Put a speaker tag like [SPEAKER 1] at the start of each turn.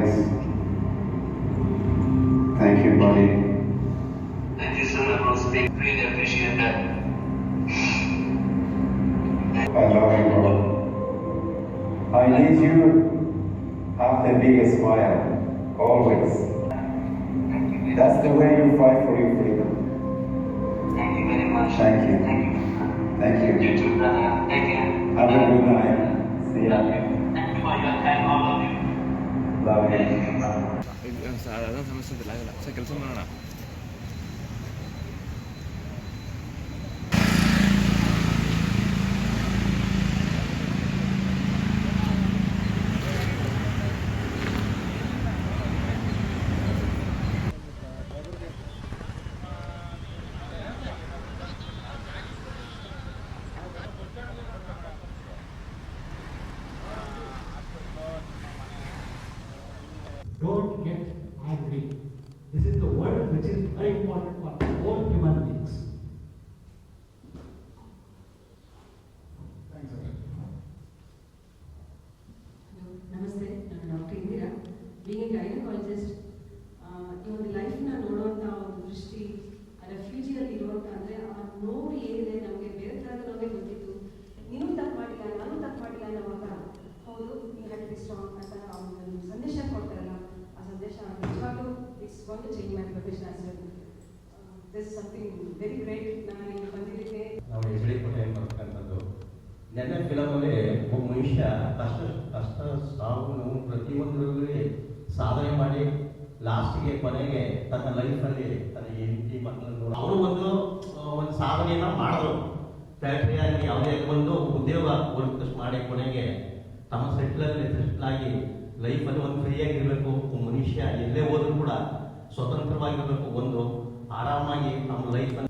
[SPEAKER 1] Thanks. Thank you, buddy.
[SPEAKER 2] Thank you so much, Rose. Really appreciate that.
[SPEAKER 1] I love you, bro. I need you have the biggest smile, always. That's the way you fight for your freedom.
[SPEAKER 2] Thank you very much.
[SPEAKER 1] Thank you.
[SPEAKER 2] Thank you.
[SPEAKER 1] Thank you.
[SPEAKER 2] You too, brother. Take care.
[SPEAKER 1] Have a good night. See ya.
[SPEAKER 2] Thank you for your time, all of you.
[SPEAKER 1] Love you.
[SPEAKER 3] ಅದೊಂದು ಸಮಸ್ಯೆ ಇಲ್ಲ ಆಗಲ್ಲ sir ಕೆಲಸ ಮಾಡೋಣ.
[SPEAKER 4] Don't get angry. This is the word which is very important for all human beings. Thanks, sir.
[SPEAKER 5] ನಮಸ್ತೆ, ನಾನು doctor Indira. Being A gynaecologist, ಈ ಒಂದು ಲೈಫ್ನ ನೋಡುವಂಥ ಒಂದು ದೃಷ್ಟಿ, ರೆಫ್ಯೂಜಿಯಲ್ಲಿ ಇರುವಂಥ ಅಂದರೆ ಆ ನೋವು ಏನಿದೆ ನಮಗೆ ಬೇರೆ ಥರದ ನೋವೇ ಗೊತ್ತಿತ್ತು. ನೀನು ತಪ್ಪು ಮಾಡಿಲ್ಲ, ನಾನು ತಪ್ಪು ಮಾಡಿಲ್ಲ ಅನ್ನೋವಾಗ ಹೌದು you have to be strong ಅಂತ ಒಂದು ಸಂದೇಶ ಕೊಡ್ತಾರಲ್ಲ, ಆ ಸಂದೇಶ ನಿಜವಾಗ್ಲೂ it's going to change my profession as well. This something very great. ನಾನು ಇಲ್ಲಿ ಬಂದಿದ್ದಕ್ಕೆ
[SPEAKER 6] ನಾವು ಹೆಗ್ಗಡೆ ಕೋಟೆ ಬರ್ತಕ್ಕಂಥದ್ದು ನೆನ್ನೆ ಫಿಲಮಲ್ಲಿ ಒಬ್ಬ ಮನುಷ್ಯ ಕಷ್ಟ ಸಾವು ನೋವು ಪ್ರತಿಯೊಂದರಲ್ಲೂ ಸಾಧನೆ ಮಾಡಿ ಲಾಸ್ಟಿಗೆ ಕೊನೆಗೆ ತನ್ನ ಲೈಫಲ್ಲಿ ತನ್ನ ಹೆಂಡತಿ ಮಕ್ಕಳನ್ನು ಅವರು ಒಂದು ಸಾಧನೆಯನ್ನ ಮಾಡಿದ್ರು. ಫ್ಯಾಕ್ಟ್ರಿಯಾಗಿ ಯಾವುದೇ ಒಂದು ಉದ್ಯೋಗ ವರ್ಕ್ ಮಾಡಿ ಕೊನೆಗೆ ತಮ್ಮ ಸೆಟ್ಲ್ ಆಗಿ ಲೈಫಲ್ಲಿ ಒಂದು ಫ್ರೀಯಾಗಿರಬೇಕು. ಮನುಷ್ಯ ಎಲ್ಲೇ ಹೋದ್ರೂ ಕೂಡ ಸ್ವತಂತ್ರವಾಗಿರಬೇಕು, ಒಂದು ಆರಾಮಾಗಿ ನಮ್ಮ ಲೈಫಲ್ಲಿ